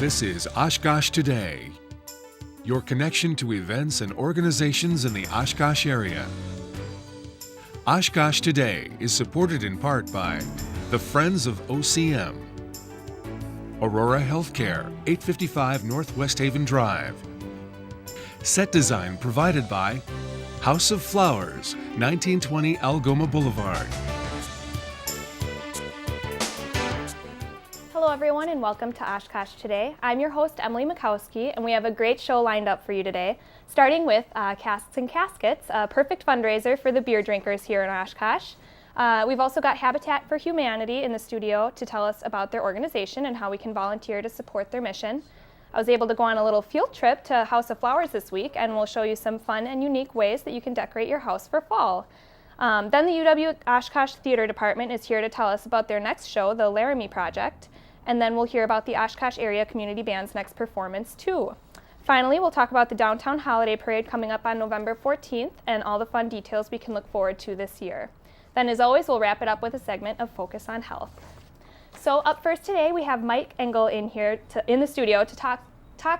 This is Oshkosh Today, your connection to events and organizations in the Oshkosh area. Oshkosh Today is supported in part by the Friends of OCM, Aurora Healthcare, 855 Northwest Haven Drive. Set design provided by House of Flowers, 1920 Algoma Boulevard. Hello everyone and welcome to Oshkosh Today. I'm your host Emily Mikowski and we have a great show lined up for you today, starting with Casks and Caskets, a perfect fundraiser for the beer drinkers here in Oshkosh. We've also got Habitat for Humanity in the studio to tell us about their organization and how we can volunteer to support their mission. I was able to go on a little field trip to House of Flowers this week and we'll show you some fun and unique ways that you can decorate your house for fall. Then the Uw-Oshkosh Theater Department is here to tell us about their next show, the Laramie Project. And then we'll hear about the Oshkosh Area Community Band's next performance too. Finally, we'll talk about the Downtown Holiday Parade coming up on November 14th and all the fun details we can look forward to this year. Then as always, we'll wrap it up with a segment of Focus on Health. So up first today, we have Mike Engel in here in the studio to talk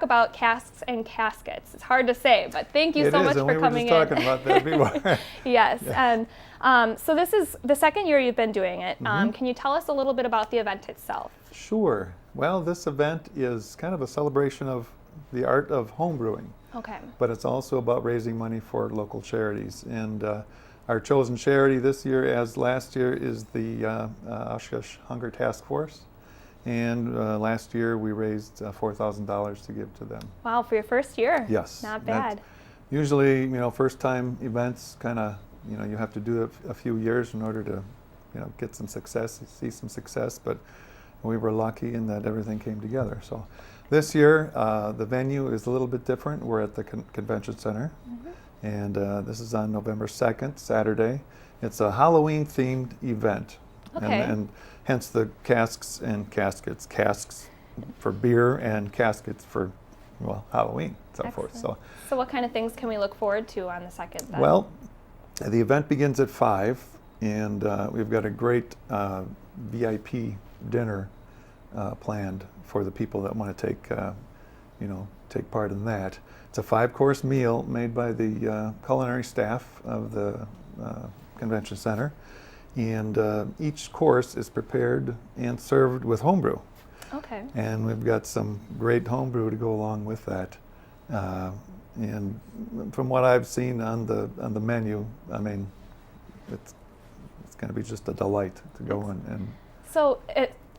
about casks and caskets. It's hard to say, but thank you so much for coming in. We were just talking about that before. Yes, yeah. And so this is the second year you've been doing it. Can you tell us a little bit about the event itself? Sure. Well, this event is kind of a celebration of the art of home brewing. Okay. But it's also about raising money for local charities. And our chosen charity this year, as last year, is the Oshkosh Hunger Task Force. And last year we raised $4,000 to give to them. Wow, for your first year? Yes. Not bad. Usually, first time events kind of, you have to do it a few years in order to, get some success, see some success. But we were lucky in that everything came together. So this year, the venue is a little bit different. We're at the convention center. And this is on November 2nd, Saturday. It's a Halloween-themed event. Okay. And hence the casks and caskets. Casks for beer and caskets for, Halloween, so forth. So what kind of things can we look forward to on the 2nd then? Well, the event begins at 5, and we've got a great VIP dinner planned for the people that want to take part in that. It's a 5-course meal made by the culinary staff of the convention center, and each course is prepared and served with homebrew. Okay. And we've got some great homebrew to go along with that. And from what I've seen on the menu, I mean, it's going to be just a delight to go and. So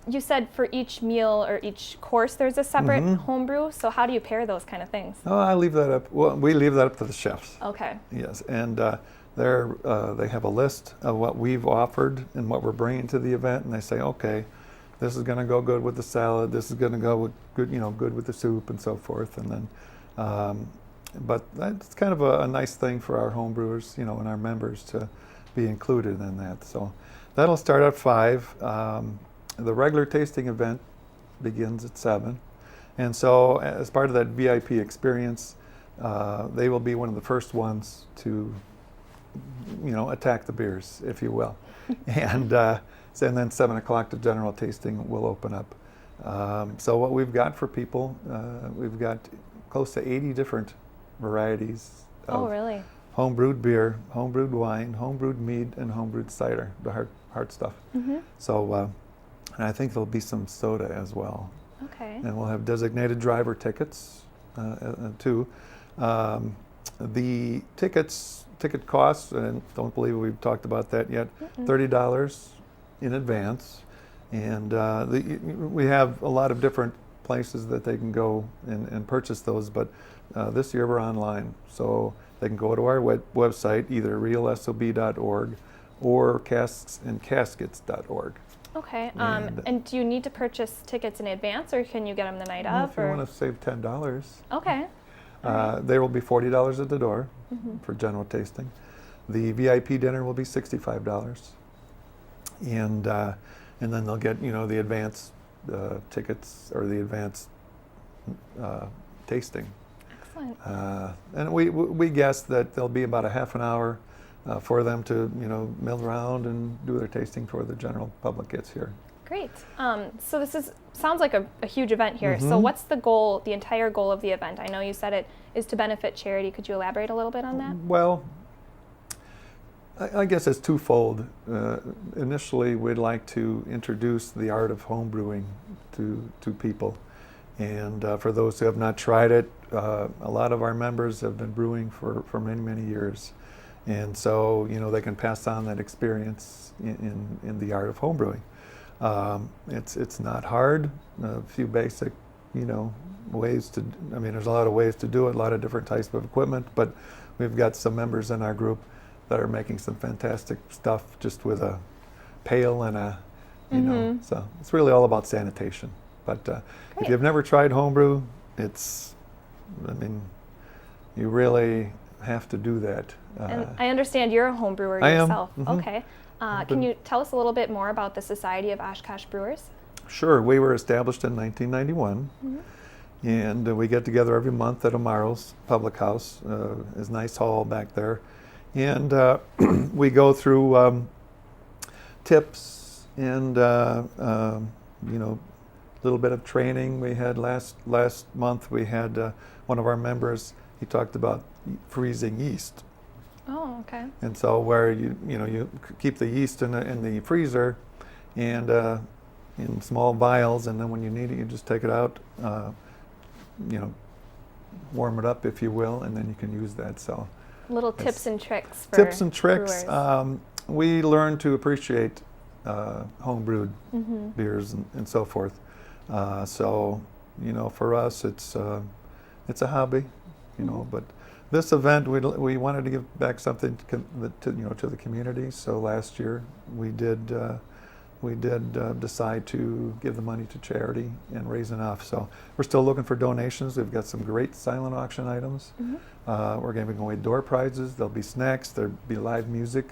you said for each meal or each course there's a separate homebrew. So how do you pair those kind of things? Oh, I leave that up. Well, we leave that up to the chefs. Okay. Yes, and they have a list of what we've offered and what we're bringing to the event, and they say, okay, this is going to go good with the salad. This is going to go with good with the soup and so forth. And then, but that's kind of a nice thing for our home brewers, and our members to be included in that. So that'll start at 5. The regular tasting event begins at 7. And so as part of that VIP experience, they will be one of the first ones to, attack the beers, if you will. And then 7 o'clock, the general tasting will open up. So what we've got for people, we've got close to 80 different varieties of really? Home-brewed beer, home-brewed wine, home-brewed mead, and home-brewed cider, the hard stuff. So, and I think there'll be some soda as well. Okay. And we'll have designated driver tickets too. The ticket costs, and don't believe we've talked about that yet, $30 in advance. And we have a lot of different places that they can go and purchase those, but this year we're online. So they can go to our website, either realsob.org or casksandcaskets.org. Okay, and do you need to purchase tickets in advance, or can you get them the night of? If you want to save $10. Okay. There will be $40 at the door for general tasting. The VIP dinner will be $65. And then they'll get, the advance tickets or the advance tasting. Excellent. And we guess that there'll be about a half an hour for them to, mill around and do their tasting before the general public gets here. Great. So this sounds like a huge event here. So what's the goal, the entire goal of the event? I know you said it is to benefit charity. Could you elaborate a little bit on that? Well, I guess it's twofold. Initially, we'd like to introduce the art of home brewing to people. And for those who have not tried it, a lot of our members have been brewing for many, many years. And so, they can pass on that experience in the art of home brewing. It's not hard. A few basic, ways to, there's a lot of ways to do it, a lot of different types of equipment, but we've got some members in our group that are making some fantastic stuff just with a pail and a, so it's really all about sanitation. But if you've never tried homebrew, you really have to do that. And I understand you're a home brewer yourself. Okay. Can you tell us a little bit more about the Society of Oshkosh Brewers? Sure. We were established in 1991. And we get together every month at Amaro's Public House, his nice hall back there. And we go through tips and, a little bit of training. We had last month, we had one of our members, he talked about freezing yeast. Oh, okay. And so where you keep the yeast in the freezer and in small vials, and then when you need it, you just take it out, warm it up, if you will, and then you can use that. So little tips and tricks for tips and tricks. brewers. We learn to appreciate home-brewed beers and so forth. So for us, it's a hobby, but this event, we wanted to give back something to the community. So last year we did decide to give the money to charity and raise enough. So we're still looking for donations. We've got some great silent auction items. We're giving away door prizes. There'll be snacks. There'll be live music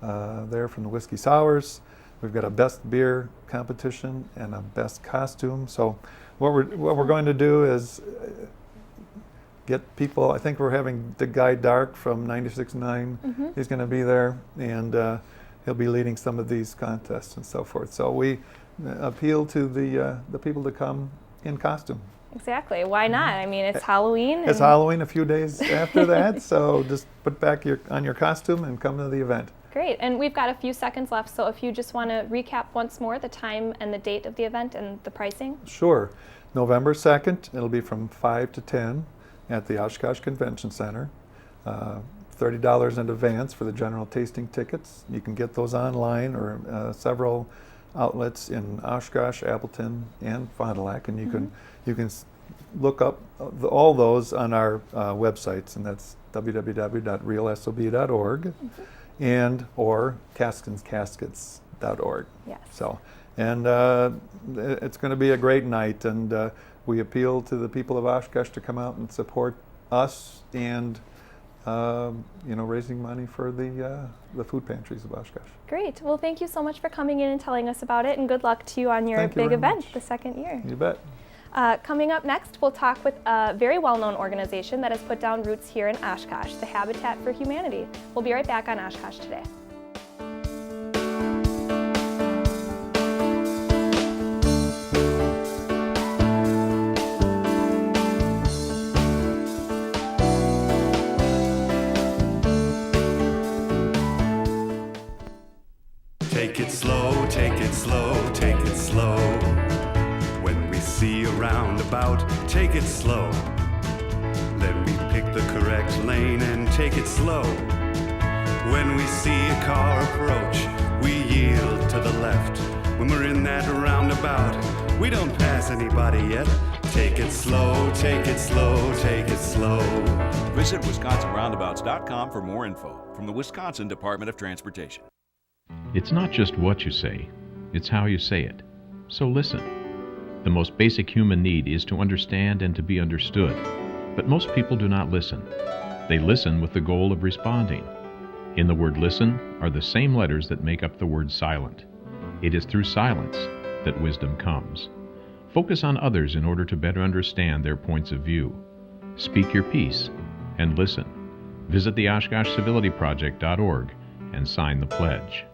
there from the Whiskey Sours. We've got a best beer competition and a best costume. So what we're going to do is get people. I think we're having the guy Dark from 96.9. He's going to be there, and he'll be leading some of these contests and so forth. So we appeal to the people to come in costume. Exactly. Why not? It's Halloween. It's Halloween a few days after that, so just put back on your costume and come to the event. Great. And we've got a few seconds left, so if you just want to recap once more the time and the date of the event and the pricing. Sure. November 2nd, it'll be from 5 to 10 at the Oshkosh Convention Center. $30 in advance for the general tasting tickets. You can get those online or several outlets in Oshkosh, Appleton, and Fond du Lac, and you can look up all those on our websites, and that's www.realsob.org and or casketscaskets.org. Yes. So, and it's going to be a great night, and we appeal to the people of Oshkosh to come out and support us and raising money for the food pantries of Oshkosh. Great. Well, thank you so much for coming in and telling us about it, and good luck to you on your Thank you big very event, much. the second year. You bet. Coming up next, we'll talk with a very well-known organization that has put down roots here in Oshkosh, the Habitat for Humanity. We'll be right back on Oshkosh Today. Take it slow, take it slow, take it slow. When we see a roundabout, take it slow. Let me pick the correct lane and take it slow. When we see a car approach, we yield to the left. When we're in that roundabout, we don't pass anybody yet. Take it slow, take it slow, take it slow. Visit WisconsinRoundabouts.com for more info from the Wisconsin Department of Transportation. It's not just what you say, it's how you say it. So listen. The most basic human need is to understand and to be understood. But most people do not listen. They listen with the goal of responding. In the word listen are the same letters that make up the word silent. It is through silence that wisdom comes. Focus on others in order to better understand their points of view. Speak your piece and listen. Visit the OshkoshCivilityProject.org and sign the pledge.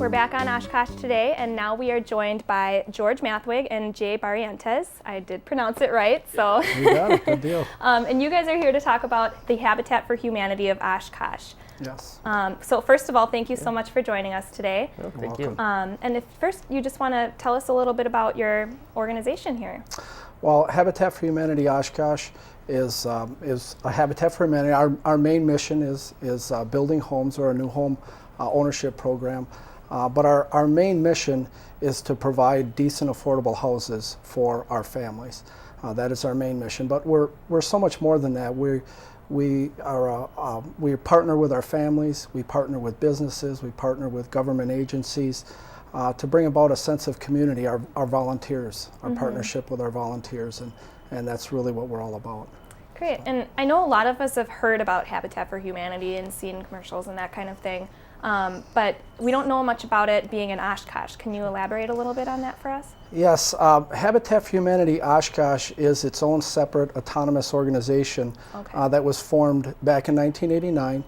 We're back on Oshkosh today, and now we are joined by George Mathwig and Jay Barrientes. I did pronounce it right, so. You got it, good deal. And you guys are here to talk about the Habitat for Humanity of Oshkosh. Yes. So first of all, thank you so much for joining us today. Oh, thank you. And if first you just want to tell us a little bit about your organization here. Well, Habitat for Humanity Oshkosh is a Habitat for Humanity. Our main mission is building homes, or a new home ownership program. But our main mission is to provide decent, affordable houses for our families. That is our main mission. But we're so much more than that. We partner with our families. We partner with businesses. We partner with government agencies to bring about a sense of community. Our volunteers, our partnership with our volunteers, and that's really what we're all about. Great. And I know a lot of us have heard about Habitat for Humanity and seen commercials and that kind of thing. But we don't know much about it being in Oshkosh. Can you elaborate a little bit on that for us? Yes, Habitat for Humanity Oshkosh is its own separate autonomous organization that was formed back in 1989.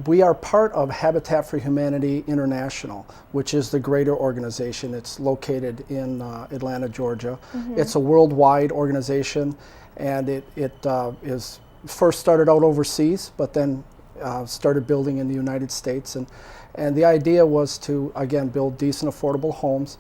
We are part of Habitat for Humanity International, which is the greater organization. It's located in Atlanta, Georgia. It's a worldwide organization, and it is first started out overseas, but then started building in the United States, and the idea was to, again, build decent, affordable homes.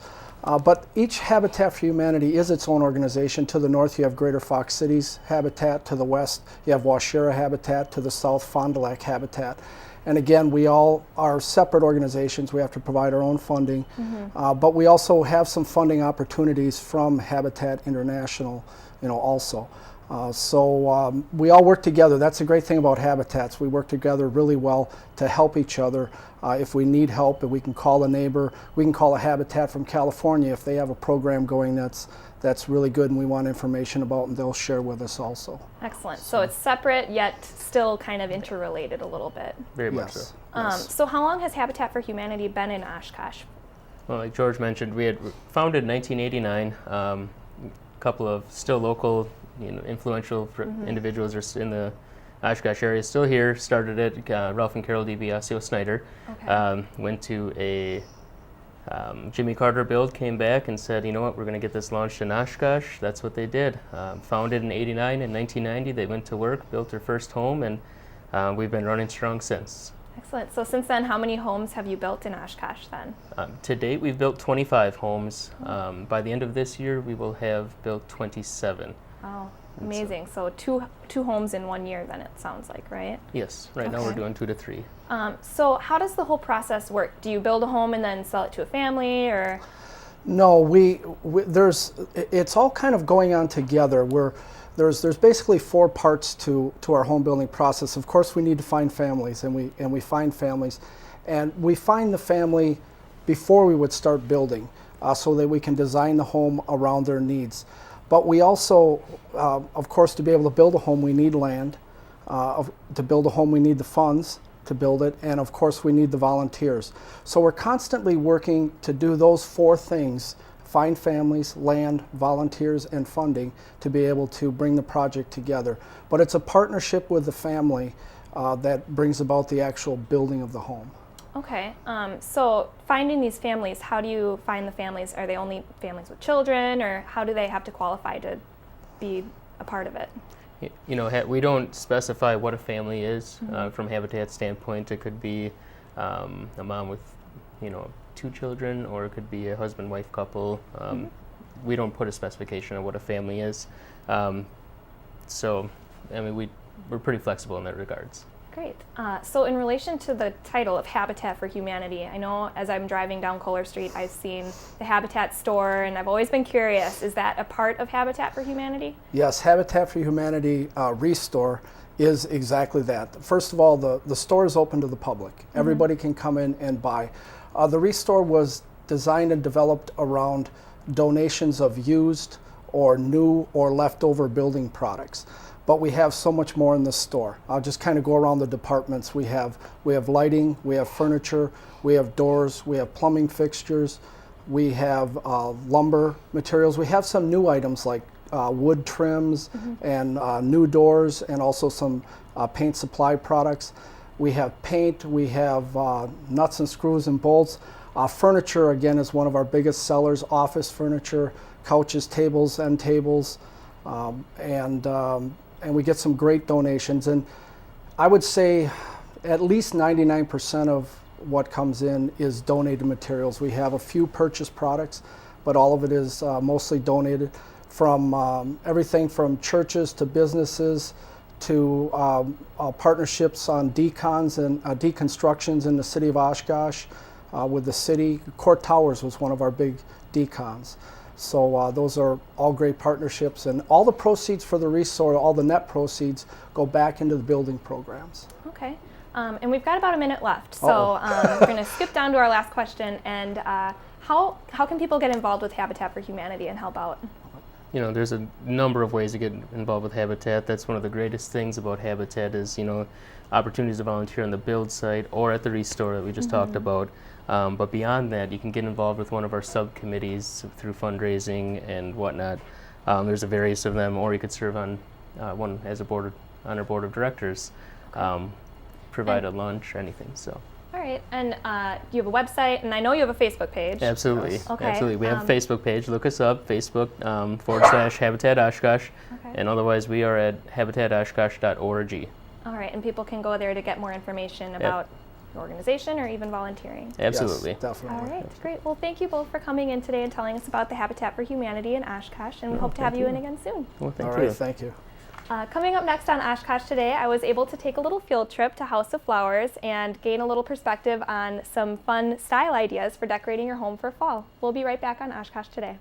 But each Habitat for Humanity is its own organization. To the north, you have Greater Fox Cities Habitat. To the west, you have Waushara Habitat. To the south, Fond du Lac Habitat. And again, we all are separate organizations. We have to provide our own funding. But we also have some funding opportunities from Habitat International, also. So we all work together. That's the great thing about Habitats. We work together really well to help each other. If we need help, we can call a neighbor. We can call a Habitat from California if they have a program going that's really good and we want information about, and they'll share with us also. Excellent. So it's separate yet still kind of interrelated a little bit. Very much so. Yes. So how long has Habitat for Humanity been in Oshkosh? Well, like George mentioned, we had founded in 1989. A couple of still local, influential individuals are in the Oshkosh area still here. Started it, Ralph and Carol DiBiasio Snyder. Went to a Jimmy Carter build, came back and said, you know what, we're going to get this launched in Oshkosh. That's what they did. Founded in 89 and 1990, they went to work, built their first home, and we've been running strong since. Excellent. So since then, how many homes have you built in Oshkosh then? To date, we've built 25 homes. By the end of this year, we will have built 27. Oh, amazing. So two homes in 1 year then, it sounds like, right? Yes. Right now we're doing 2 to 3. So how does the whole process work? Do you build a home and then sell it to a family, or? No, it's all kind of going on together. There's basically 4 parts to our home building process. Of course, we need to find families, and we find families, and we find the family before we would start building, so that we can design the home around their needs. But we also, of course, to be able to build a home, we need land. To build a home, we need the funds to build it, and of course, we need the volunteers. So we're constantly working to do those 4 things: find families, land, volunteers, and funding, to be able to bring the project together. But it's a partnership with the family that brings about the actual building of the home. Okay, so finding these families, how do you find the families? Are they only families with children, or how do they have to qualify to be a part of it? We don't specify what a family is from Habitat's standpoint. It could be a mom with, 2 children, or it could be a husband-wife couple. We don't put a specification on what a family is. We're pretty flexible in that regards. Great. So in relation to the title of Habitat for Humanity, I know as I'm driving down Kohler Street, I've seen the Habitat store, and I've always been curious, is that a part of Habitat for Humanity? Yes, Habitat for Humanity Restore is exactly that. First of all, the store is open to the public. Everybody can come in and buy. The Restore was designed and developed around donations of used or new or leftover building products. But we have so much more in the store. I'll just kind of go around the departments. We have lighting, we have furniture, we have doors, we have plumbing fixtures, we have lumber materials. We have some new items like wood trims and new doors, and also some paint supply products. We have paint, we have nuts and screws and bolts. Furniture, again, is one of our biggest sellers. Office furniture, couches, tables, end tables, and we get some great donations. And I would say at least 99% of what comes in is donated materials. We have a few purchased products, but all of it is mostly donated, from everything from churches to businesses to partnerships on decons and deconstructions in the city of Oshkosh with the city. Court Towers was one of our big decons. So those are all great partnerships, and all the proceeds for the resort, all the net proceeds, go back into the building programs. Okay. And we've got about a minute left, so we're going to skip down to our last question. And how can people get involved with Habitat for Humanity and help out? You know, there's a number of ways to get involved with Habitat. That's one of the greatest things about Habitat is, you know, opportunities to volunteer on the build site or at the restore that we just talked about. But beyond that, you can get involved with one of our subcommittees through fundraising and whatnot. There's a various of them, or you could serve on one as on our board of directors, provide a lunch or anything. So. All right, and you have a website, and I know you have a Facebook page. Absolutely, Yes. Okay. absolutely. We have a Facebook page. Look us up, Facebook /Habitat Oshkosh, and otherwise we are at habitatoshkosh.org. All right, and people can go there to get more information about your organization or even volunteering. Absolutely. Yes, definitely. All right, great. Well, thank you both for coming in today and telling us about the Habitat for Humanity in Oshkosh, and we hope to have you in again soon. Well, thank All you. right, thank you. Coming up next on Oshkosh Today, I was able to take a little field trip to House of Flowers and gain a little perspective on some fun style ideas for decorating your home for fall. We'll be right back on Oshkosh Today.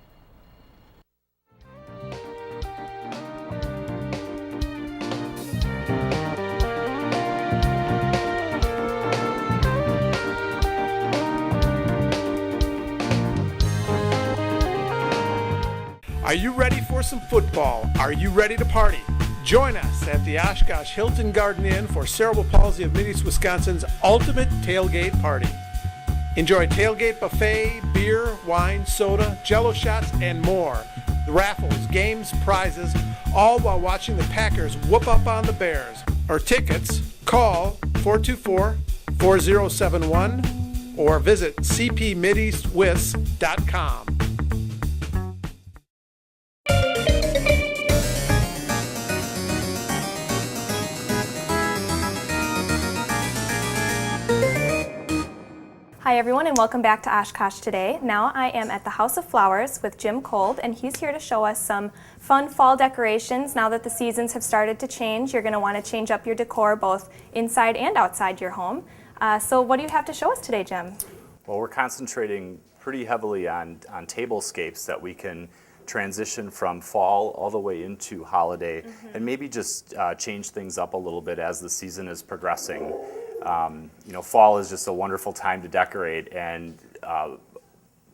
Are you ready for some football? Are you ready to party? Join us at the Oshkosh Hilton Garden Inn for Cerebral Palsy of Mid-East Wisconsin's ultimate tailgate party. Enjoy tailgate buffet, beer, wine, soda, jello shots, and more. The raffles, games, prizes, all while watching the Packers whoop up on the Bears. For tickets, call 424-4071 or visit cpmideastwis.com. Hi everyone, and welcome back to Oshkosh Today. Now I am at the House of Flowers with Jim Cold, and he's here to show us some fun fall decorations. Now that the seasons have started to change, you're going to want to change up your decor both inside and outside your home. So what do you have to show us today, Jim? Well, we're concentrating pretty heavily on tablescapes that we can transition from fall all the way into holiday, and maybe just change things up a little bit as the season is progressing. You know, fall is just a wonderful time to decorate, and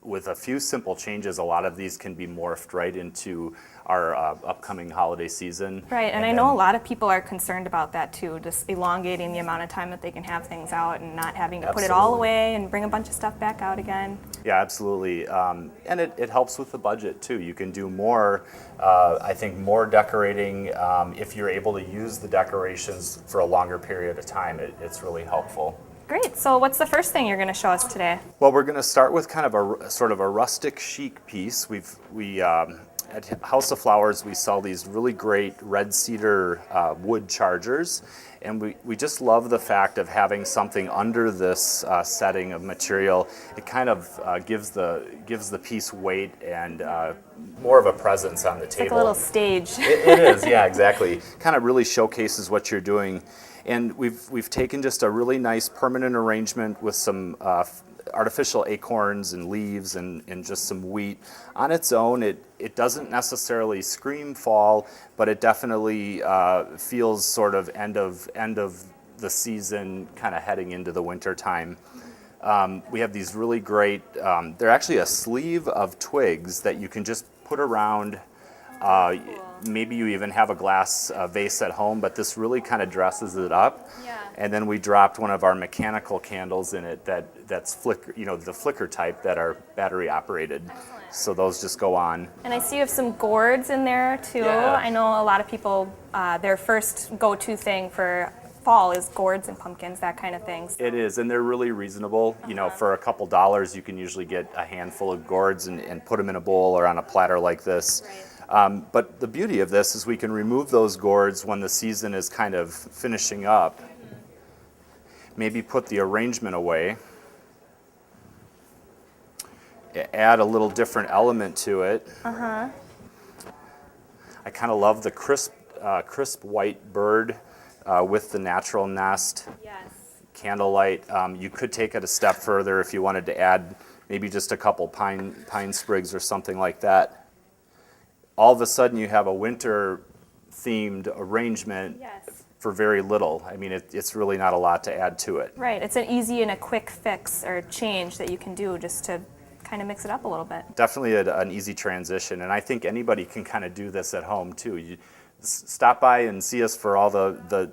with a few simple changes, a lot of these can be morphed right into our upcoming holiday season. Right, and I know a lot of people are concerned about that too, just elongating the amount of time that they can have things out and not having to put it all away and bring a bunch of stuff back out again. Yeah, absolutely. And it helps with the budget too. You can do more, I think, more decorating if you're able to use the decorations for a longer period of time. It's really helpful. Great, so what's the first thing you're going to show us today? Well, we're going to start with kind of a sort of a rustic chic piece. At House of Flowers, we sell these really great red cedar wood chargers, and we just love the fact of having something under this setting of material. It kind of gives the piece weight and more of a presence on the table. It's like a little stage. It is, yeah, exactly. Kind of really showcases what you're doing. And we've taken just a really nice permanent arrangement with some artificial acorns and leaves and just some wheat. On its own, it doesn't necessarily scream fall, but it definitely feels sort of end of the season, kind of heading into the winter time. We have these really great, they're actually a sleeve of twigs that you can just put around. Maybe you even have a glass vase at home, but this really kind of dresses it up. Yeah. And then we dropped one of our mechanical candles in it that's flicker, the flicker type that are battery operated. Excellent. So those just go on. And I see you have some gourds in there too. Yeah. I know a lot of people, their first go-to thing for fall is gourds and pumpkins, that kind of thing. It is, and they're really reasonable. You know, for a couple dollars, you can usually get a handful of gourds and put them in a bowl or on a platter like this. But the beauty of this is we can remove those gourds when the season is kind of finishing up. Maybe put the arrangement away. Add a little different element to it. I kind of love the crisp white bird with the natural nest. Yes. Candlelight. You could take it a step further if you wanted to add maybe just a couple pine sprigs or something like that. All of a sudden you have a winter themed arrangement. Yes. For very little. I mean, it's really not a lot to add to it. Right. It's an easy and a quick fix or change that you can do just to kind of mix it up a little bit. Definitely an easy transition, and I think anybody can kind of do this at home too. You stop by and see us for all the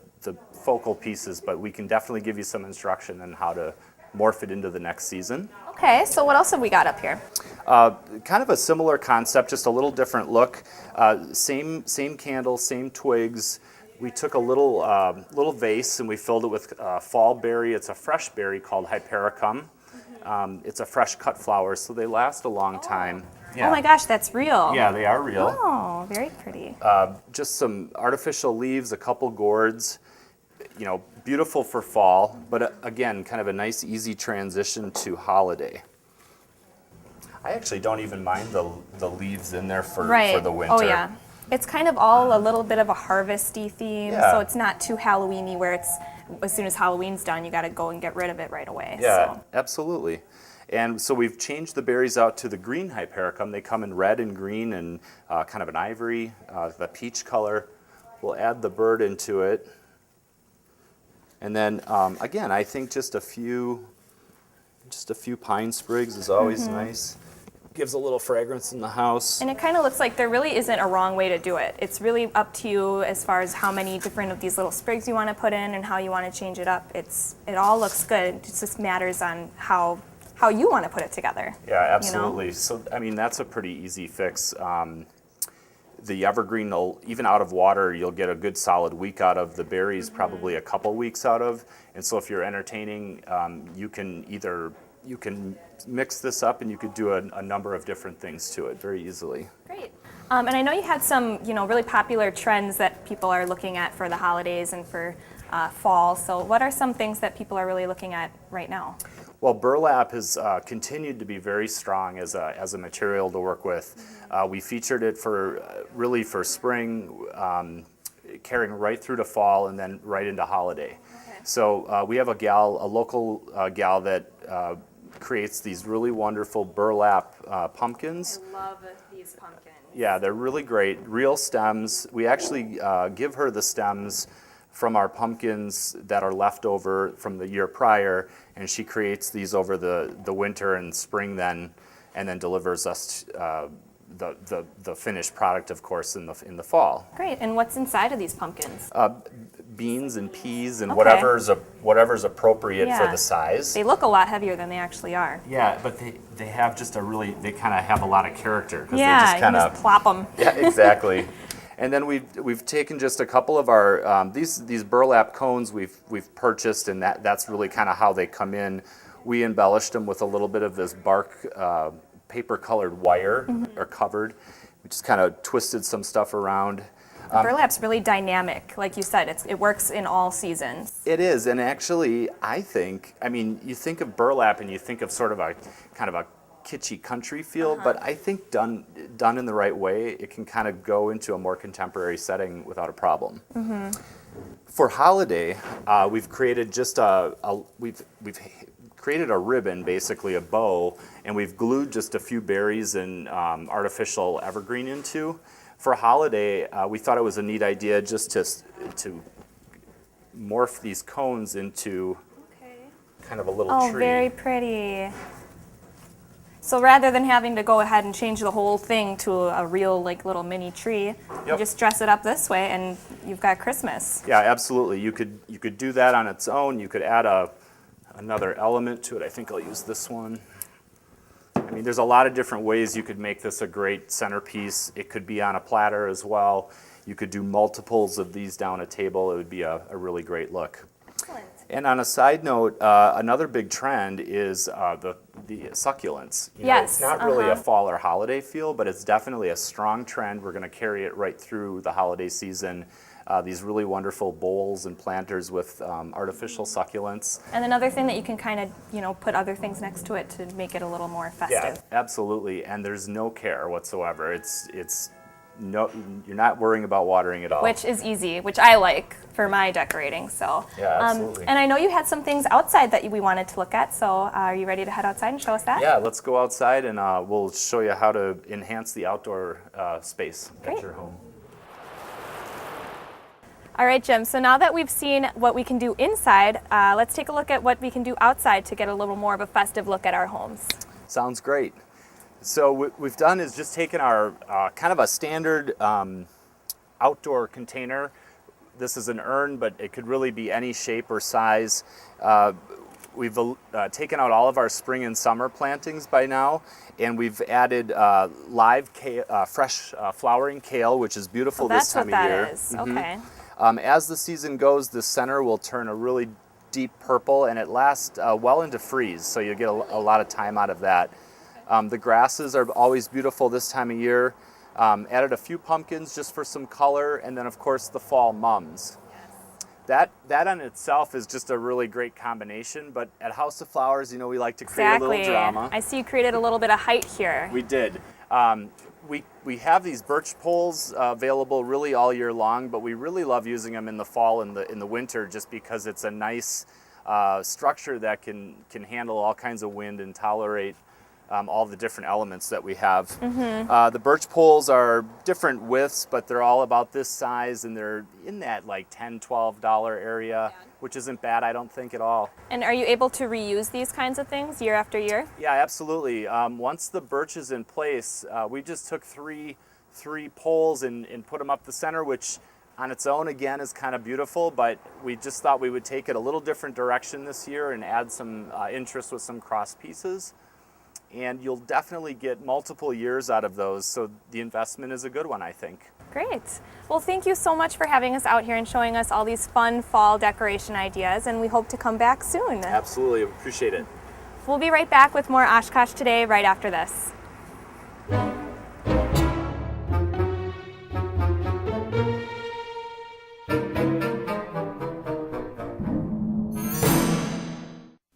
focal pieces, but we can definitely give you some instruction on how to morph it into the next season. Okay, so what else have we got up here? Kind of a similar concept, just a little different look. Same candle, same twigs. We took a little vase and we filled it with fall berry. It's a fresh berry called Hypericum. It's a fresh cut flower, so they last a long time. Yeah. Oh my gosh, that's real. Yeah, they are real. Oh, very pretty. Just some artificial leaves, a couple gourds. You know, beautiful for fall, but again, kind of a nice, easy transition to holiday. I actually don't even mind the leaves in there for the winter. Oh yeah. It's kind of all a little bit of a harvesty theme, Yeah. so it's not too Halloween-y where it's as soon as Halloween's done, you got to go and get rid of it right away. Yeah, so. absolutely. And so we've changed the berries out to the green Hypericum. They come in red and green and kind of an ivory, the peach color. We'll add the bird into it. And then again, I think just a few pine sprigs is always nice. Gives a little fragrance in the house. And it kind of looks like there really isn't a wrong way to do it. It's really up to you as far as how many different of these little sprigs you want to put in and how you want to change it up. It all looks good. It just matters on how you want to put it together. Yeah, absolutely. You know? So, I mean, that's a pretty easy fix. The evergreen, even out of water, you'll get a good solid week out of. The berries, probably a couple weeks out of. And so if you're entertaining, you can mix this up and you could do a number of different things to it very easily. Great. And I know you had some, really popular trends that people are looking at for the holidays and for fall. So what are some things that people are really looking at right now? Well, burlap has continued to be very strong as a material to work with. We featured it really for spring, carrying right through to fall and then right into holiday. Okay. So we have a local gal that creates these really wonderful burlap pumpkins. I love these pumpkins. Yeah, they're really great. Real stems. We actually give her the stems from our pumpkins that are left over from the year prior, and she creates these over the winter and spring then, and then delivers us the finished product, of course, in the fall. Great. And what's inside of these pumpkins? Beans and peas and Okay. whatever's appropriate for the size. They look a lot heavier than they actually are. Yeah, but they have just they kind of have a lot of character. 'Cause Yeah, they just you can just plop them. Yeah, exactly. And then we've taken just a couple of our these burlap cones we've purchased, and that's really kind of how they come in. We embellished them with a little bit of this bark paper colored wire or covered. We just kind of twisted some stuff around. Burlap's really dynamic, like you said. It works in all seasons. It is, and actually, I mean, you think of burlap and you think of sort of a kind of a kitschy country feel, but I think done in the right way, it can kind of go into a more contemporary setting without a problem. For holiday, we've created just we've created a ribbon, basically a bow, and we've glued just a few berries and artificial evergreen into. For holiday, we thought it was a neat idea just to morph these cones into kind of a little tree. Oh, very pretty. So rather than having to go ahead and change the whole thing to a real little mini tree, you just dress it up this way and you've got Christmas. Yeah, absolutely. You could do that on its own. You could add another element to it. I think I'll use this one. I mean, there's a lot of different ways you could make this a great centerpiece. It could be on a platter as well. you could do multiples of these down a table. It would be a really great look. Excellent. And on a side note, another big trend is the succulents. You know, Yes. it's not really a fall or holiday feel, but it's definitely a strong trend. We're going to carry it right through the holiday season. These really wonderful bowls and planters with artificial succulents. And another thing that you can kind of, you know, put other things next to it to make it a little more festive. Yeah, absolutely. And there's no care whatsoever. It's no, you're not worrying about watering at all. Which is easy, which I like for my decorating. So Yeah, absolutely. And I know you had some things outside that we wanted to look at. So are you ready to head outside and show us that? Yeah, let's go outside and we'll show you how to enhance the outdoor space Great. at your home. All right, Jim, so now that we've seen what we can do inside, let's take a look at what we can do outside to get a little more of a festive look at our homes. Sounds great. So what we've done is just taken our kind of a standard outdoor container. This is an urn, but it could really be any shape or size. We've taken out all of our spring and summer plantings by now, and we've added live fresh flowering kale, which is beautiful this time of year. That's what that is, okay. As the season goes, the center will turn a really deep purple, and it lasts well into freeze, so you'll get a lot of time out of that. The grasses are always beautiful this time of year. Added a few pumpkins just for some color, and then of course the fall mums. That on itself is just a really great combination, but at House of Flowers, you know, we like to create a little drama. I see you created a little bit of height here. We did. We have these birch poles available really all year long, but we really love using them in the fall and in the winter just because it's a nice structure that can handle all kinds of wind and tolerate all the different elements that we have. The birch poles are different widths, but they're all about this size, and they're in that like $10, $12 area, which isn't bad, I don't think, at all. And are you able to reuse these kinds of things year after year? Yeah, absolutely. Once the birch is in place, we just took three poles and put them up the center, which on its own, again, is kind of beautiful, but we just thought we would take it a little different direction this year and add some interest with some cross pieces. And you'll definitely get multiple years out of those, so the investment is a good one, I think. Great. Well, thank you so much for having us out here and showing us all these fun fall decoration ideas, and we hope to come back soon. Absolutely, appreciate it. We'll be right back with more Oshkosh Today right after this.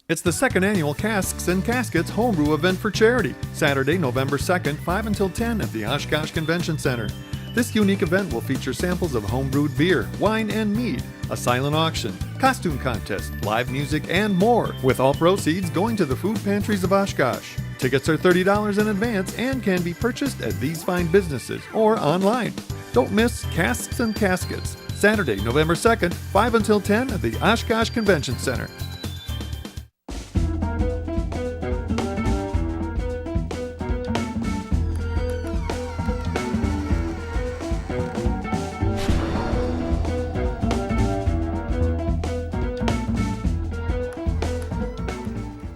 It's the second annual Casks and Caskets Homebrew event for charity, Saturday, November 2nd, 5 until 10 at the Oshkosh Convention Center. This unique event will feature samples of homebrewed beer, wine, and mead, a silent auction, costume contest, live music, and more, with all proceeds going to the food pantries of Oshkosh. Tickets are $30 in advance and can be purchased at these fine businesses or online. Don't miss Casks and Caskets, Saturday, November 2nd, 5 until 10 at the Oshkosh Convention Center.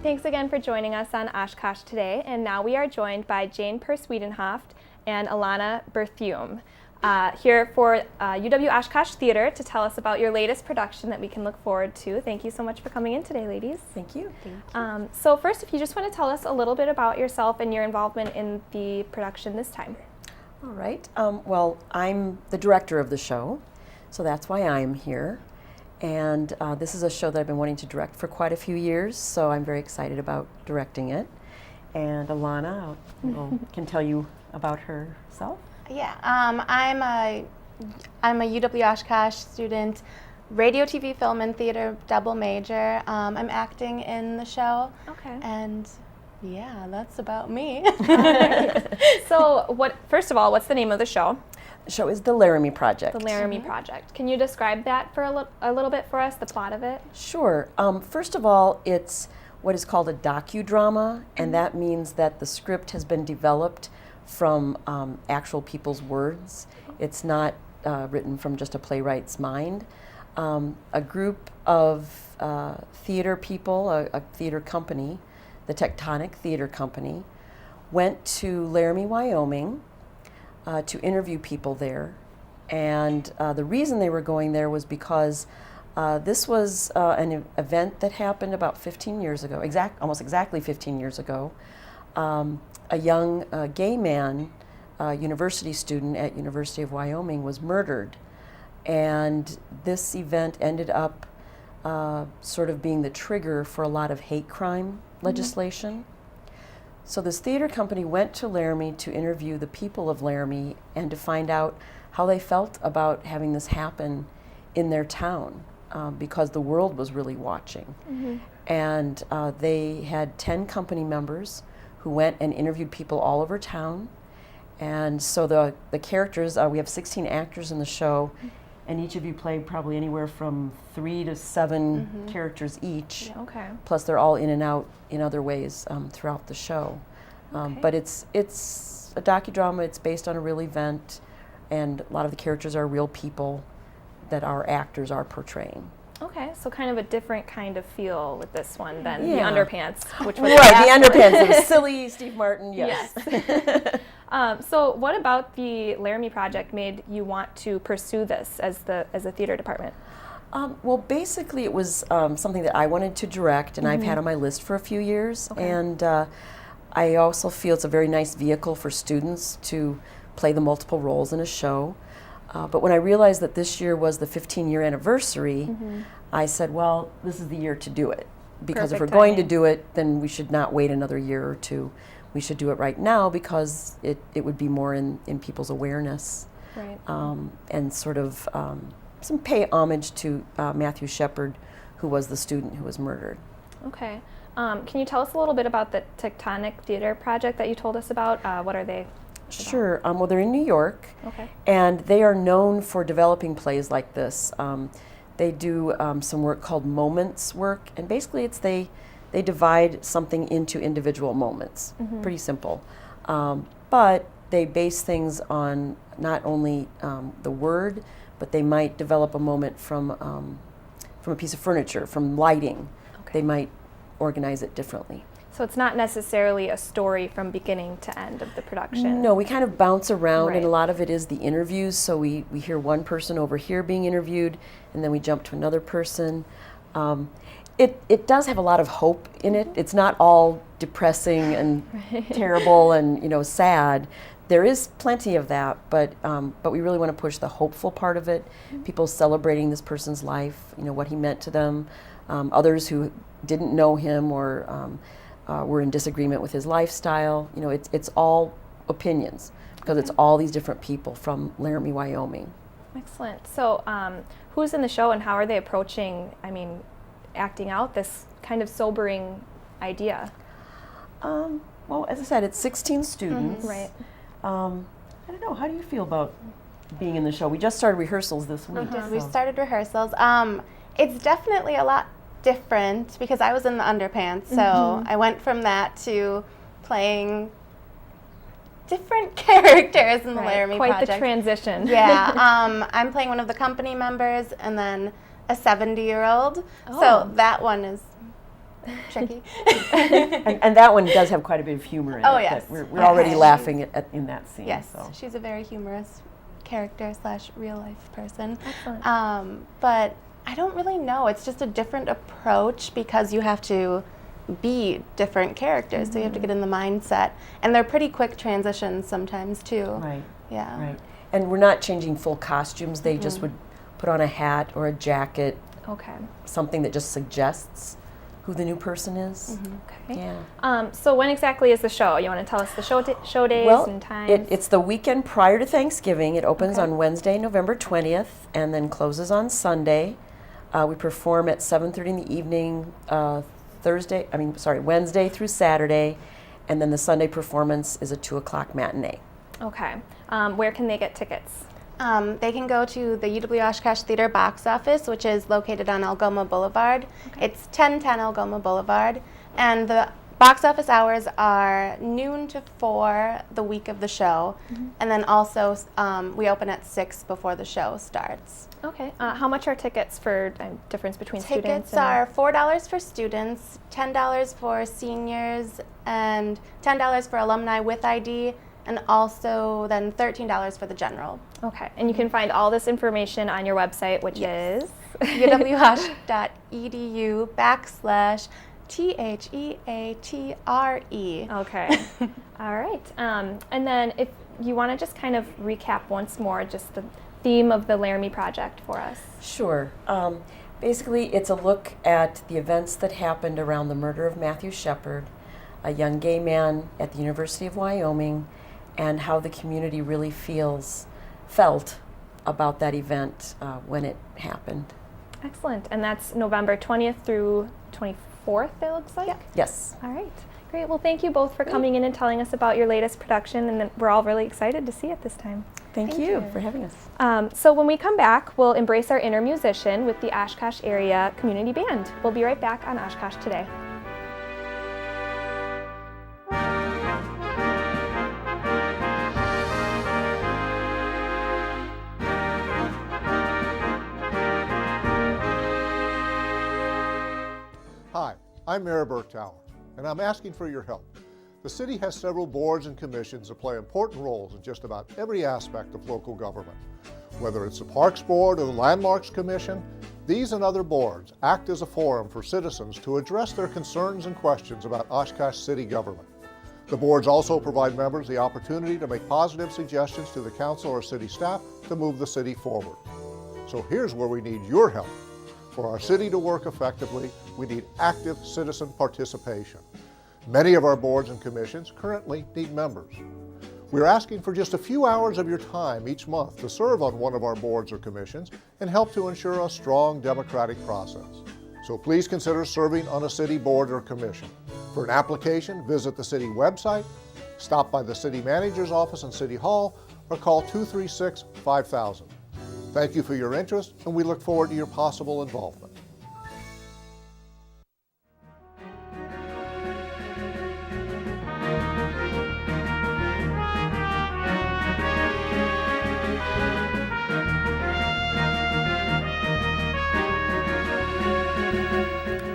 Thanks again for joining us on Oshkosh Today, and now we are joined by Jane Perswedenhoft and Alana Berthium here for Uw-Oshkosh Theater to tell us about your latest production that we can look forward to. Thank you so much for coming in today, ladies. Thank you. So first, if you just want to tell us a little bit about yourself and your involvement in the production this time. All right. Well, I'm the director of the show, so that's why I'm here. And this is a show that I've been wanting to direct for quite a few years, so I'm very excited about directing it. And Alana can tell you about herself. Yeah, I'm a Uw-Oshkosh student, radio, TV, film, and theater double major. I'm acting in the show. Okay. And yeah, that's about me. So, first of all, what's the name of the show? The show is The Laramie Project. The Laramie Project. Can you describe that for a little bit for us, the plot of it? Sure. First of all, it's what is called a docudrama, and that means that the script has been developed from actual people's words. It's not written from just a playwright's mind. A group of theater people, a theater company, the Tectonic Theater Company, went to Laramie, Wyoming to interview people there And the reason they were going there was because this was an event that happened about 15 years ago, almost exactly 15 years ago. A young gay man, university student at University of Wyoming, was murdered. And this event ended up sort of being the trigger for a lot of hate crime legislation. So this theater company went to Laramie to interview the people of Laramie and to find out how they felt about having this happen in their town, because the world was really watching. And they had 10 company members who went and interviewed people all over town. And so the characters, we have 16 actors in the show, and each of you played probably anywhere from 3 to 7 characters each. Okay. Plus they're all in and out in other ways throughout the show. But it's a docudrama. It's based on a real event, and a lot of the characters are real people that our actors are portraying. Okay, so kind of a different kind of feel with this one than the Underpants, which was right. The Underpants. It was silly Steve Martin. Yes. So what about the Laramie project made you want to pursue this as a theater department? Well, basically it was something that I wanted to direct, and I've had on my list for a few years. Okay. And I also feel it's a very nice vehicle for students to play the multiple roles in a show. But when I realized that this year was the 15-year anniversary, I said, well, this is the year to do it. Because if we're going to do it, then we should not wait another year or two. We should do it right now, because it would be more in people's awareness. Right. And sort of some pay homage to Matthew Shepard, who was the student who was murdered. Okay. Can you tell us a little bit about the Tectonic Theater project that you told us about? What are they? Sure. Well, they're in New York, Okay. and they are known for developing plays like this. They do some work called moments work, and basically it's they divide something into individual moments. Pretty simple. But they base things on not only the word, but they might develop a moment from a piece of furniture, from lighting. Okay. They might organize it differently. So it's not necessarily a story from beginning to end of the production. No, we kind of bounce around, Right. and a lot of it is the interviews. So we hear one person over here being interviewed, and then we jump to another person. It does have a lot of hope in it. It's not all depressing and terrible and sad. There is plenty of that, but we really want to push the hopeful part of it. People celebrating this person's life, what he meant to them. Others who didn't know him or were in disagreement with his lifestyle. It's all opinions, because it's all these different people from Laramie, Wyoming. Excellent. So who's in the show, and how are they approaching, acting out this kind of sobering idea? Well, as I said, it's 16 students. Right. I don't know, how do you feel about being in the show? We just started rehearsals this week. We started rehearsals. It's definitely a lot different, because I was in the Underpants, so I went from that to playing different characters in the Laramie Quite project. the transition. Yeah, I'm playing one of the company members, and then a 70-year-old. Oh. So that one is tricky. and that one does have quite a bit of humor in it. Yes. We're already laughing in that scene. Yes, So. she's a very humorous character / real life person. Excellent. But I don't really know. It's just a different approach, because you have to be different characters, so you have to get in the mindset. And they're pretty quick transitions sometimes too. Right. Yeah. Right. And we're not changing full costumes. They just would put on a hat or a jacket, Okay. something that just suggests who the new person is. Okay. Yeah. So when exactly is the show? You want to tell us the show days Well, and times? it's the weekend prior to Thanksgiving. It opens Okay. on Wednesday, November 20th, and then closes on Sunday. We perform at 7:30 in the evening, Wednesday through Saturday, and then the Sunday performance is a 2:00 matinee. Okay. Where can they get tickets? They can go to the Uw-Oshkosh Theater box office, which is located on Algoma Boulevard. It's 1010 Algoma Boulevard, and the box office hours are noon to 4 the week of the show, and then also we open at 6 before the show starts. Okay. How much are tickets for difference between students? Tickets are $4 for students, $10 for seniors, and $10 for alumni with ID, and also then $13 for the general. Okay, and you can find all this information on your website, which is uwoshkosh.edu/THEATRE. Okay. All right. And then if you want to just kind of recap once more just the theme of the Laramie Project for us. Sure. Basically, it's a look at the events that happened around the murder of Matthew Shepard, a young gay man at the University of Wyoming, and how the community really felt about that event when it happened. Excellent. And that's November 20th through 24th, it looks like? Yeah. Yes. All right. Great. Well, thank you both for coming in and telling us about your latest production, and we're all really excited to see it this time. Thank you for having us. So when we come back, we'll embrace our inner musician with the Oshkosh Area Community Band. We'll be right back on Oshkosh Today. Hi, I'm Mayor Bergtauer, and I'm asking for your help. The city has several boards and commissions that play important roles in just about every aspect of local government. Whether it's the Parks Board or the Landmarks Commission, these and other boards act as a forum for citizens to address their concerns and questions about Oshkosh city government. The boards also provide members the opportunity to make positive suggestions to the council or city staff to move the city forward. So here's where we need your help. For our city to work effectively, we need active citizen participation. Many of our boards and commissions currently need members. We're asking for just a few hours of your time each month to serve on one of our boards or commissions and help to ensure a strong democratic process. So please consider serving on a city board or commission. For an application, visit the city website, stop by the city manager's office in City Hall, or call 236-5000. Thank you for your interest, and we look forward to your possible involvement.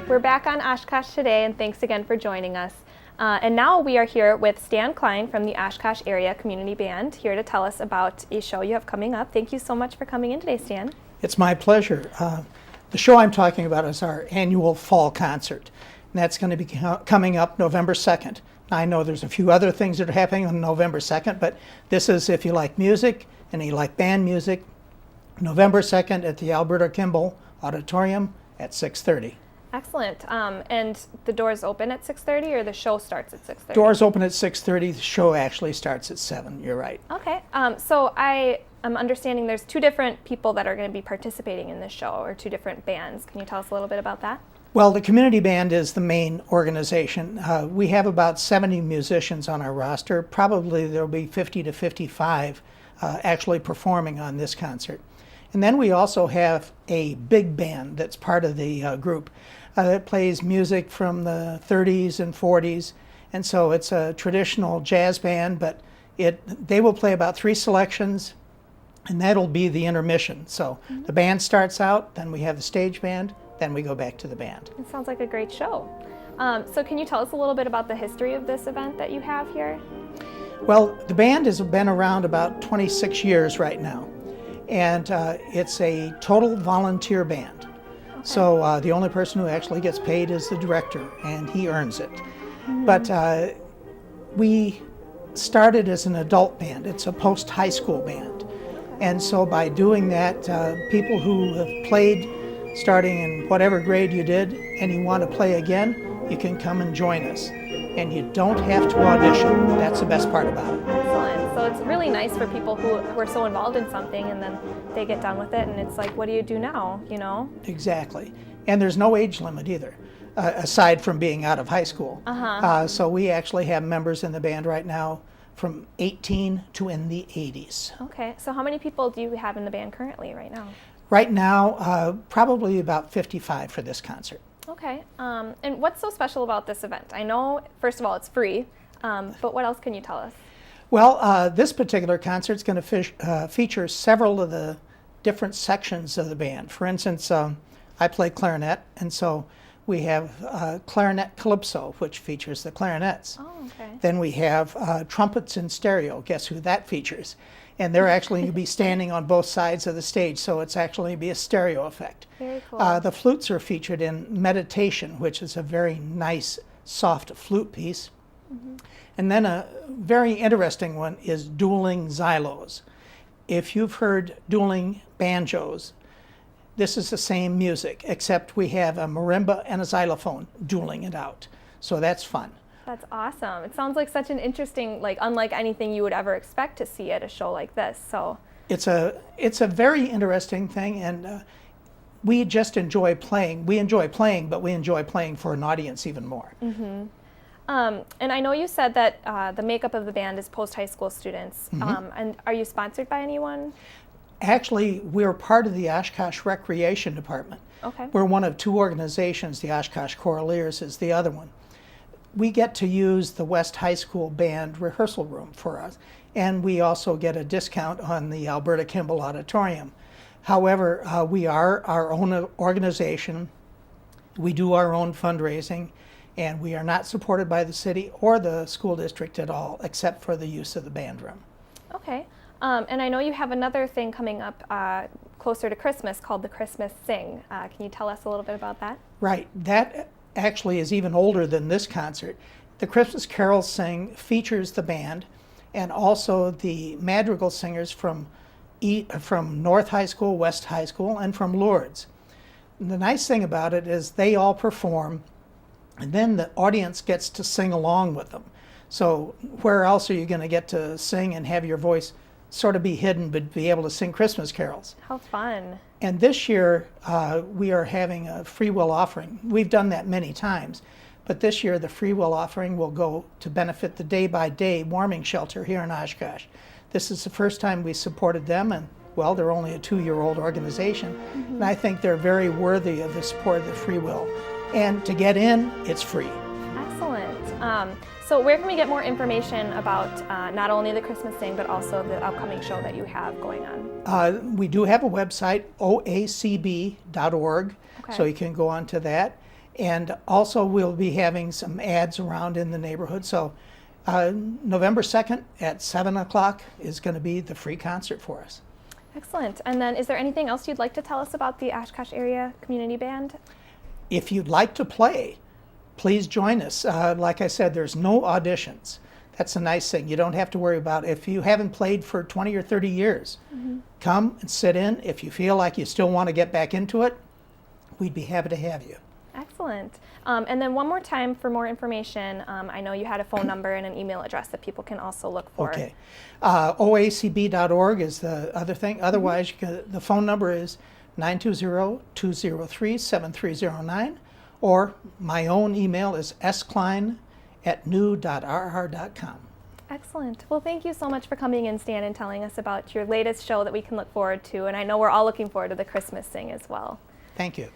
We're back on Oshkosh Today, and thanks again for joining us. And now we are here with Stan Klein from the Oshkosh Area Community Band, here to tell us about a show you have coming up. Thank you so much for coming in today, Stan. It's my pleasure. The show I'm talking about is our annual fall concert, and that's going to be coming up November 2nd. Now, I know there's a few other things that are happening on November 2nd, but this is if you like music and you like band music, November 2nd at the Alberta Kimball Auditorium at 6:30. Excellent. And the doors open at 6:30, or the show starts at 6:30? Doors open at 6:30. The show actually starts at 7. You're right. Okay. So I am understanding there's two different people that are going to be participating in this show, or two different bands. Can you tell us a little bit about that? Well, the community band is the main organization. We have about 70 musicians on our roster. Probably there'll be 50 to 55 actually performing on this concert. And then we also have a big band that's part of the group that plays music from the 30s and 40s. And so it's a traditional jazz band, but they will play about 3 selections, and that'll be the intermission. So the band starts out, then we have the stage band, then we go back to the band. It sounds like a great show. So can you tell us a little bit about the history of this event that you have here? Well, the band has been around about 26 years right now, and it's a total volunteer band. Okay. So the only person who actually gets paid is the director, and he earns it. Mm-hmm. But we started as an adult band. It's a post-high school band. And so by doing that, people who have played starting in whatever grade you did and you want to play again, you can come and join us. And you don't have to audition. That's the best part about it. Excellent. So it's really nice for people who are so involved in something and then they get done with it and it's like, what do you do now, you know? Exactly. And there's no age limit either, aside from being out of high school. So we actually have members in the band right now from 18 to in the 80s. Okay. So how many people do you have in the band currently right now? Right now, probably about 55 for this concert. Okay. And what's so special about this event? I know, first of all, it's free, but what else can you tell us? Well, this particular concert is going to feature several of the different sections of the band. For instance, I play clarinet, and so We have clarinet calypso, which features the clarinets. Oh, okay. Then we have trumpets in stereo. Guess who that features? And they're actually going to be standing on both sides of the stage, so it's actually going to be a stereo effect. Very cool. The flutes are featured in Meditation, which is a very nice, soft flute piece. And then a very interesting one is dueling xylos. If you've heard dueling banjos, this is the same music, except we have a marimba and a xylophone dueling it out. So that's fun. That's awesome. It sounds like such an interesting, like unlike anything you would ever expect to see at a show like this. So it's a very interesting thing, and we just enjoy playing. We enjoy playing, but we enjoy playing for an audience even more. And I know you said that the makeup of the band is post-high school students. And are you sponsored by anyone? Actually, we're part of the Oshkosh Recreation Department. Okay. We're one of two organizations. The Oshkosh Choraleers is the other one. We get to use the West High School band rehearsal room for us, and we also get a discount on the Alberta Kimball Auditorium. However, we are our own organization. We do our own fundraising, and we are not supported by the city or the school district at all, except for the use of the band room. Okay. And I know you have another thing coming up closer to Christmas called the Christmas Sing. Can you tell us a little bit about that? Right. That actually is even older than this concert. The Christmas Carol Sing features the band and also the madrigal singers from North High School, West High School, and from Lourdes. And the nice thing about it is they all perform, and then the audience gets to sing along with them. So where else are you going to get to sing and have your voice sort of be hidden but be able to sing Christmas carols? How fun. And this year we are having a free will offering. We've done that many times, but this year the free will offering will go to benefit the Day by Day warming shelter here in Oshkosh. This is the first time we supported them, and well, they're only a 2-year-old organization, and I think they're very worthy of the support of the free will. And to get in, it's free. Excellent. So where can we get more information about not only the Christmas Sing, but also the upcoming show that you have going on? We do have a website, oacb.org, so you can go on to that. And also we'll be having some ads around in the neighborhood. So November 2nd at 7 o'clock is going to be the free concert for us. Excellent. And then is there anything else you'd like to tell us about the Oshkosh Area Community Band? If you'd like to play, please join us. Like I said, there's no auditions. That's a nice thing. You don't have to worry about if you haven't played for 20 or 30 years. Come and sit in. If you feel like you still want to get back into it, we'd be happy to have you. Excellent. And then one more time for more information, I know you had a phone number and an email address that people can also look for. Okay. oacb.org is the other thing. Otherwise, the phone number is 920-203-7309, or my own email is sklein@new.rr.com. Excellent. Well, thank you so much for coming in, Stan, and telling us about your latest show that we can look forward to. And I know we're all looking forward to the Christmas Sing as well. Thank you.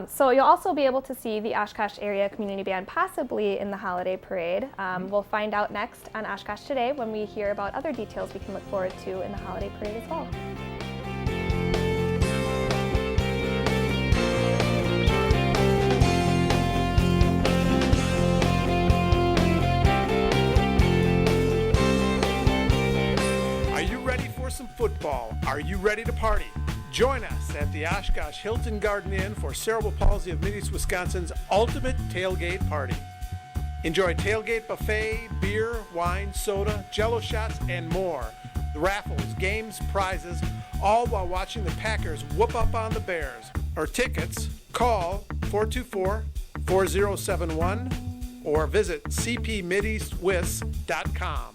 So you'll also be able to see the Oshkosh Area Community Band possibly in the holiday parade. We'll find out next on Oshkosh Today when we hear about other details we can look forward to in the holiday parade as well. Are you ready for some football? Are you ready to party? Join us at the Oshkosh Hilton Garden Inn for Cerebral Palsy of Mid-East Wisconsin's ultimate tailgate party. Enjoy tailgate buffet, beer, wine, soda, Jell-O shots, and more. The raffles, games, prizes, all while watching the Packers whoop up on the Bears. For tickets, call 424-4071 or visit cpmideastwis.com.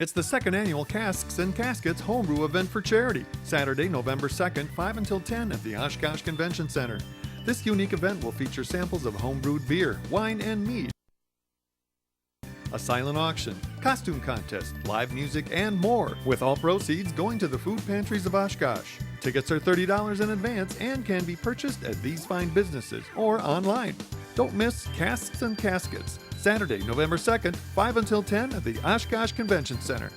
It's the second annual Casks and Caskets Homebrew event for charity, Saturday, November 2nd, 5 until 10 at the Oshkosh Convention Center. This unique event will feature samples of homebrewed beer, wine, and mead, a silent auction, costume contest, live music, and more, with all proceeds going to the food pantries of Oshkosh. Tickets are $30 in advance and can be purchased at these fine businesses or online. Don't miss Casks and Caskets, Saturday, November 2nd, 5 until 10 at the Oshkosh Convention Center.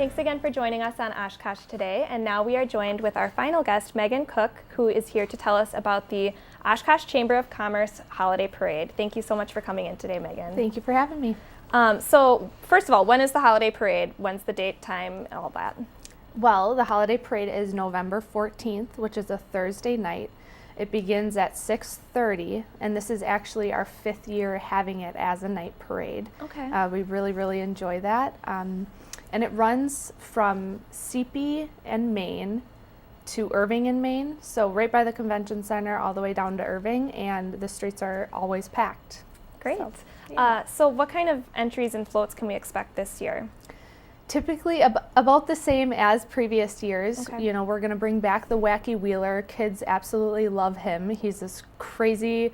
Thanks again for joining us on Oshkosh today. And now we are joined with our final guest, Megan Cook, who is here to tell us about the Oshkosh Chamber of Commerce Holiday Parade. Thank you so much for coming in today, Megan. Thank you for having me. So first of all, when is the holiday parade? When's the date, time, and all that? Well, the holiday parade is November 14th, which is a Thursday night. It begins at 6:30, and this is actually our 5th year having it as a night parade. Okay. We really, really enjoy that. And it runs from Seepy and Maine to Irving in Maine, so right by the convention center all the way down to Irving, and the streets are always packed. Great. So, So what kind of entries and floats can we expect this year? Typically about the same as previous years. Okay. You know, we're going to bring back the Wacky Wheeler. Kids absolutely love him. He's this crazy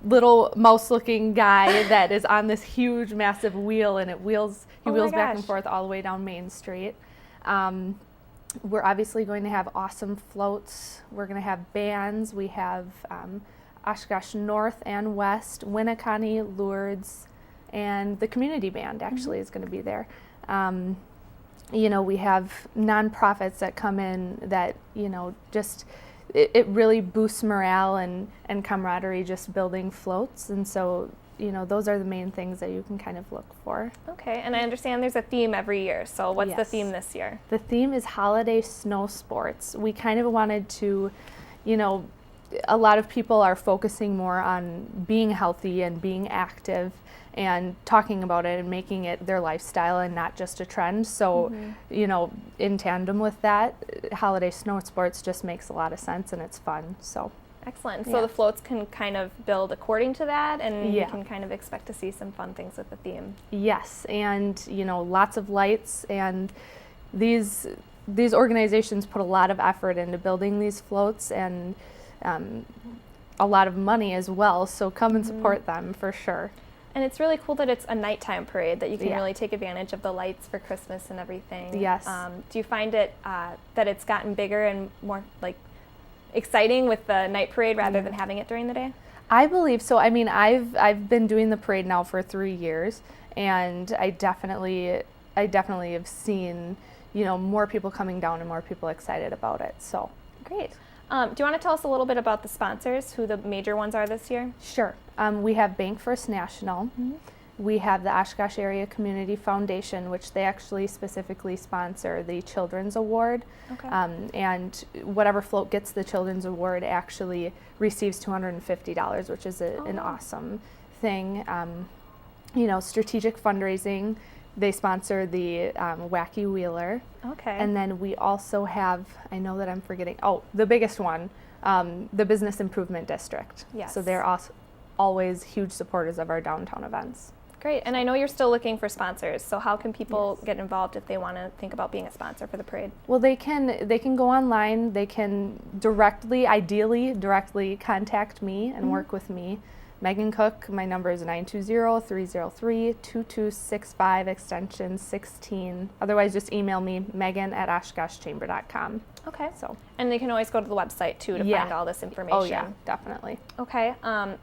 little mouse-looking guy that is on this huge, massive wheel, and he wheels back and forth all the way down Main Street. We're obviously going to have awesome floats. We're going to have bands. We have Oshkosh North and West, Winneconne, Lourdes, and the community band actually is going to be there. You know, we have nonprofits that come in that, you know, just it really boosts morale and camaraderie, just building floats. And so, you know, those are the main things that you can kind of look for. Okay, and I understand there's a theme every year. So what's the Yes. theme this year? The theme is holiday snow sports. We kind of wanted to, you know, a lot of people are focusing more on being healthy and being active and talking about it and making it their lifestyle and not just a trend. So, you know, in tandem with that, holiday snow sports just makes a lot of sense and it's fun. So, Excellent. Yeah. So the floats can kind of build according to that, and you Yeah. can kind of expect to see some fun things with the theme. yes, and you know, lots of lights, and these organizations put a lot of effort into building these floats and a lot of money as well. So come and support them for sure. And it's really cool that it's a nighttime parade, that you can Yeah. really take advantage of the lights for Christmas and everything. Yes. Do you find it that it's gotten bigger and more like exciting with the night parade rather than having it during the day? I believe so. I mean, I've been doing the parade now for 3 years, and I definitely have seen, you know, more people coming down and more people excited about it. So Great. Do you want to tell us a little bit about the sponsors, who the major ones are this year? sure. We have Bank First National. We have the Oshkosh Area Community Foundation, which they actually specifically sponsor the Children's Award. Okay. And whatever float gets the Children's Award actually receives $250, which is an awesome thing. You know, strategic fundraising. They sponsor the Wacky Wheeler. Okay. And then we also have, I know that I'm forgetting, the biggest one, the Business Improvement District. Yes. So they're also always huge supporters of our downtown events. Great. And I know you're still looking for sponsors, so how can people get involved if they want to think about being a sponsor for the parade? Well, they can go online. They can ideally directly contact me and work with me. Megan Cook, my number is 920-303-2265, extension 16. Otherwise, just email me, megan@oshkoshchamber.com. Okay. So, And they can always go to the website too to Yeah. find all this information. oh yeah, definitely. Okay.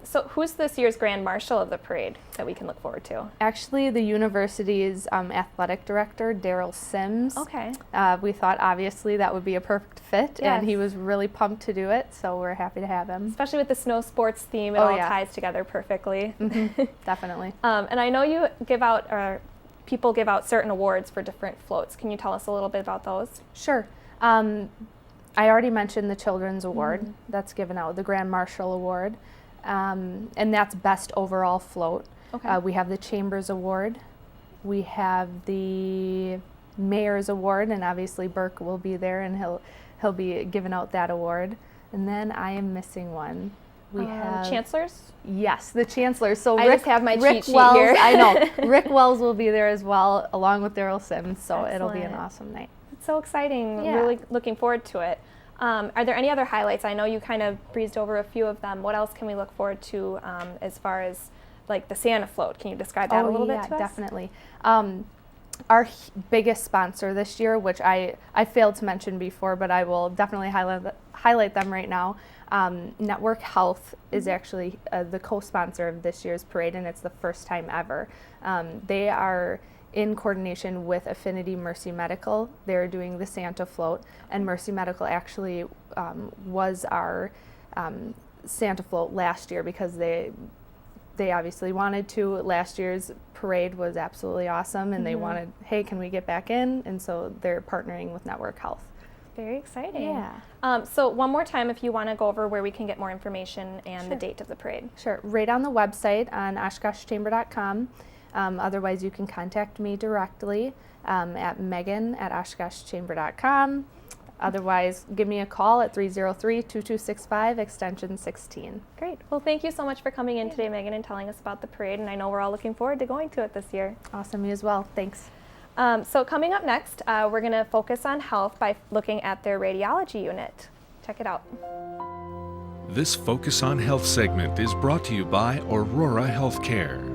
So who's this year's Grand Marshal of the parade that we can look forward to? Actually, the university's athletic director, Daryl Sims. Okay. We thought obviously that would be a perfect fit, and he Yes. was really pumped to do it, so we're happy to have him. Especially with the snow sports theme, it Oh, all yeah. ties together perfectly. Definitely. And I know you give out, people give out certain awards for different floats. Can you tell us a little bit about those? Sure. I already mentioned the Children's Award that's given out, the Grand Marshal Award, and that's Best Overall Float. Okay. We have the Chambers Award. We have the Mayor's Award, and obviously Burke will be there, and he'll be giving out that award. And then I am missing one. We have Chancellors? Yes, the Chancellor. So I Rick, just have my Rick cheat sheet Wells, here. I know. Rick Wells will be there as well, along with Daryl Sims. So it'll be an Excellent. awesome night. It's so exciting. Yeah. Really looking forward to it. Are there any other highlights? I know you kind of breezed over a few of them. What else can we look forward to as far as like the Santa float? Can you describe that a little bit to us? Definitely. Our biggest sponsor this year, which I failed to mention before, but I will definitely highlight them right now. Network Health is actually the co-sponsor of this year's parade, and it's the first time ever. They are in coordination with Affinity Mercy Medical. They're doing the Santa float, and Mercy Medical actually was our Santa float last year because they obviously wanted to. Last year's parade was absolutely awesome, and they wanted, hey, can we get back in? And so they're partnering with Network Health. Very exciting. Yeah. So one more time, if you want to go over where we can get more information and the date of the parade. Sure. Right on the website on oshkoshchamber.com. Otherwise, you can contact me directly at megan@oshkoshchamber.com. Otherwise, give me a call at 303-2265, extension 16. Great. Well, thank you so much for coming in today, Megan, and telling us about the parade. And I know we're all looking forward to going to it this year. Awesome. Me as well. Thanks. So coming up next, we're going to focus on health by looking at their radiology unit. Check it out. This Focus on Health segment is brought to you by Aurora Healthcare.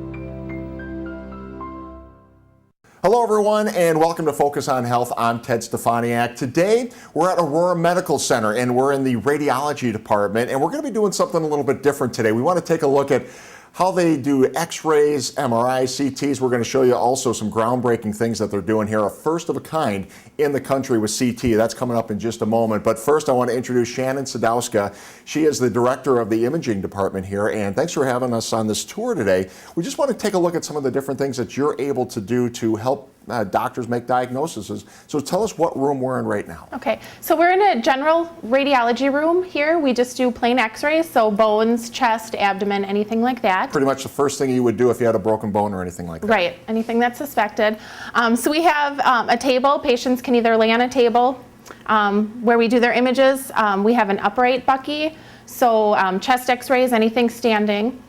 Hello everyone and welcome to Focus on Health. I'm Ted Stefaniak. Today we're at Aurora Medical Center and we're in the radiology department, and we're going to be doing something a little bit different today. We want to take a look at how they do x-rays, MRIs, CTs. We're going to show you also some groundbreaking things that they're doing here, a first of a kind in the country with CT. That's coming up in just a moment. But first I want to introduce Shannon Sadowska. She is the director of the imaging department here, and thanks for having us on this tour today. We just want to take a look at some of the different things that you're able to do to help doctors make diagnoses. So tell us what room we're in right now. Okay, so we're in a general radiology room here. We just do plain x-rays, so bones, chest, abdomen, anything like that. Pretty much the first thing you would do if you had a broken bone or anything like that. Right, anything that's suspected. So we have a table. Patients can either lay on a table where we do their images. We have an upright bucky, so chest x-rays, anything standing.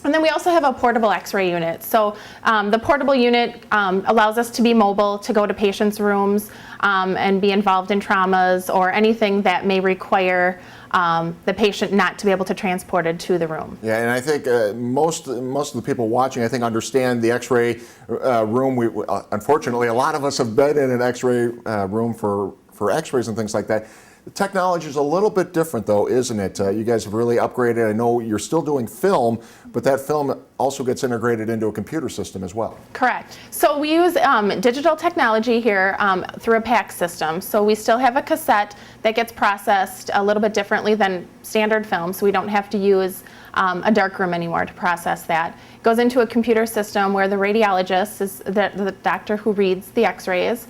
And then we also have a portable x-ray unit. So the portable unit allows us to be mobile, to go to patients' rooms and be involved in traumas or anything that may require the patient not to be able to transport it to the room. Yeah, and I think most of the people watching, I think, understand the x-ray room. Unfortunately, a lot of us have been in an x-ray room for x-rays and things like that. The technology is a little bit different, though, isn't it? You guys have really upgraded. I know you're still doing film, but that film also gets integrated into a computer system as well. Correct. So we use digital technology here through a PACS system. So we still have a cassette that gets processed a little bit differently than standard film, so we don't have to use a darkroom anymore to process that. It goes into a computer system where the radiologist is the doctor who reads the x-rays,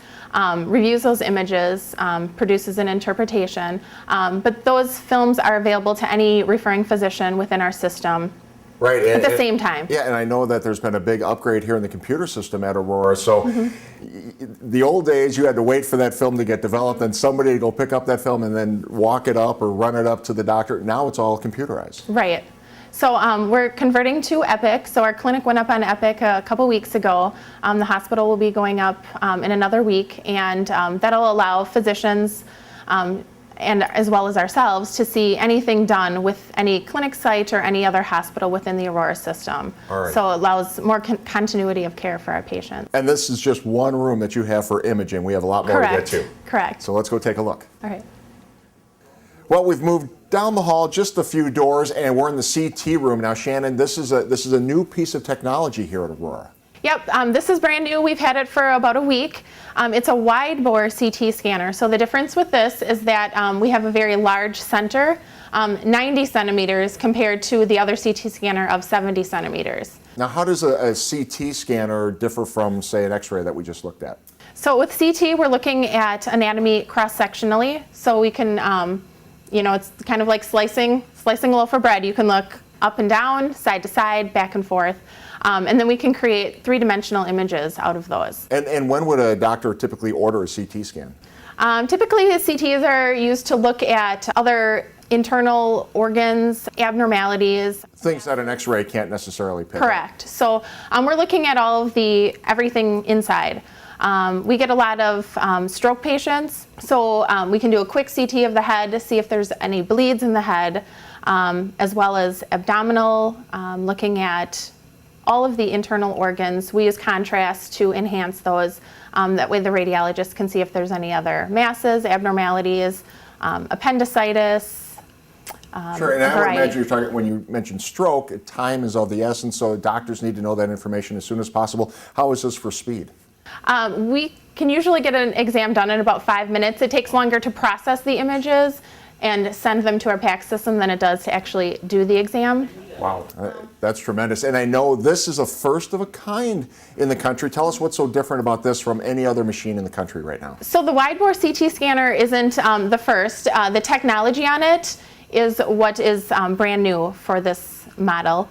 reviews those images, produces an interpretation, but those films are available to any referring physician within our system. Right. At the same time. Yeah, and I know that there's been a big upgrade here in the computer system at Aurora. So the old days, you had to wait for that film to get developed and somebody to go pick up that film and then walk it up or run it up to the doctor. Now it's all computerized. Right. So we're converting to Epic. So our clinic went up on Epic a couple weeks ago. The hospital will be going up in another week, and that'll allow physicians and as well as ourselves to see anything done with any clinic site or any other hospital within the Aurora system. All right. So it allows more continuity of care for our patients. And this is just one room that you have for imaging. We have a lot more to get to. Correct. So let's go take a look. All right. Well, we've moved down the hall just a few doors, and we're in the CT room now. Shannon, this is a new piece of technology here at Aurora. Yep, this is brand new. We've had it for about a week. It's a wide bore CT scanner. So the difference with this is that we have a very large center, 90 centimeters compared to the other CT scanner of 70 centimeters. Now, how does a CT scanner differ from, say, an X-ray that we just looked at? So with CT, we're looking at anatomy cross-sectionally. So we can, it's kind of like slicing a loaf of bread. You can look up and down, side to side, back and forth. And then we can create three-dimensional images out of those. And when would a doctor typically order a CT scan? Typically, CTs are used to look at other internal organs, abnormalities. Things that an X-ray can't necessarily pick up. Correct. So we're looking at all of everything inside. We get a lot of stroke patients, so we can do a quick CT of the head to see if there's any bleeds in the head, as well as abdominal, looking at all of the internal organs. We use contrast to enhance those. That way the radiologist can see if there's any other masses, abnormalities, appendicitis. Sure, and I would imagine you're talking, when you mentioned stroke, time is of the essence, so doctors need to know that information as soon as possible. How is this for speed? We can usually get an exam done in about 5 minutes. It takes longer to process the images and send them to our PACS system than it does to actually do the exam. Wow, that's tremendous. And I know this is a first of a kind in the country. Tell us what's so different about this from any other machine in the country right now. So the wide-bore CT scanner isn't the first. The technology on it is what is brand new for this model.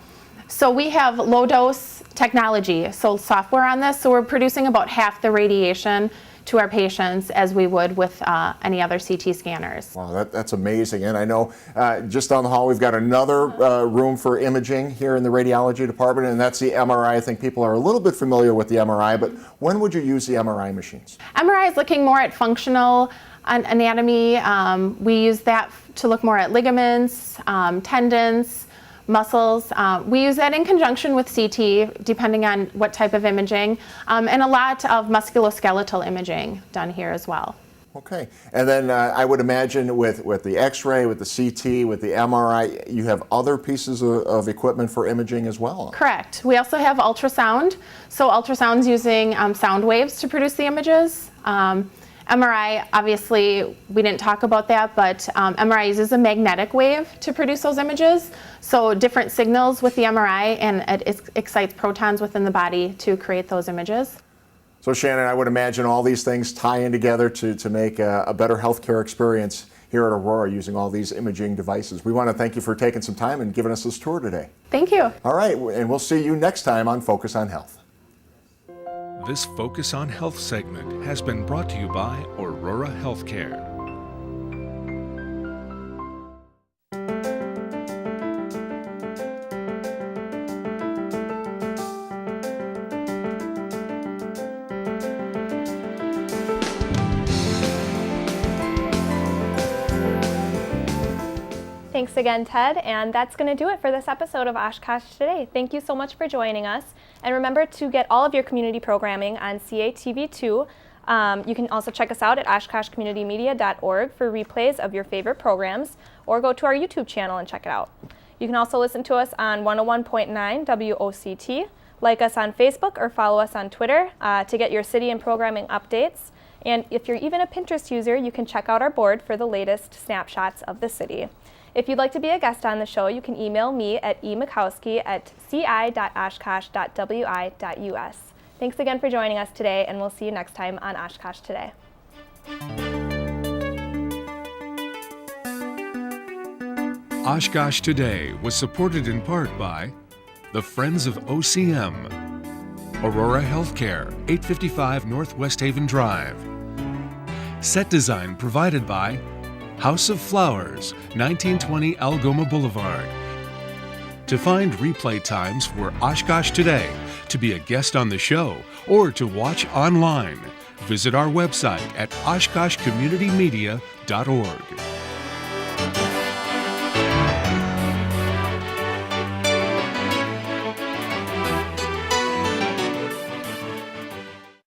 So we have low-dose technology, so software on this, so we're producing about half the radiation to our patients as we would with any other CT scanners. Wow, that's amazing. And I know just down the hall we've got another room for imaging here in the radiology department, and that's the MRI. I think people are a little bit familiar with the MRI, but when would you use the MRI machines? MRI is looking more at functional anatomy. We use that to look more at ligaments, tendons, muscles. We use that in conjunction with CT, depending on what type of imaging, and a lot of musculoskeletal imaging done here as well. Okay, and then I would imagine with the X-ray, with the CT, with the MRI, you have other pieces of equipment for imaging as well. Correct. We also have ultrasound. So ultrasound's using sound waves to produce the images. MRI, obviously, we didn't talk about that, but MRI uses a magnetic wave to produce those images. So different signals with the MRI, and it excites protons within the body to create those images. So Shannon, I would imagine all these things tie in together to make a better healthcare experience here at Aurora using all these imaging devices. We want to thank you for taking some time and giving us this tour today. Thank you. All right, and we'll see you next time on Focus on Health. This Focus on Health segment has been brought to you by Aurora Healthcare. Thanks again, Ted, and that's going to do it for this episode of Oshkosh Today. Thank you so much for joining us, and remember to get all of your community programming on CATV2. You can also check us out at oshkoshcommunitymedia.org for replays of your favorite programs, or go to our YouTube channel and check it out. You can also listen to us on 101.9 WOCT, like us on Facebook, or follow us on Twitter to get your city and programming updates. And if you're even a Pinterest user, you can check out our board for the latest snapshots of the city. If you'd like to be a guest on the show, you can email me at ci.oshkosh.wi.us. Thanks again for joining us today, and we'll see you next time on Oshkosh Today. Oshkosh Today was supported in part by the Friends of OCM, Aurora Healthcare, 855 North West Haven Drive. Set design provided by House of Flowers, 1920 Algoma Boulevard. To find replay times for Oshkosh Today, to be a guest on the show, or to watch online, visit our website at oshkoshcommunitymedia.org.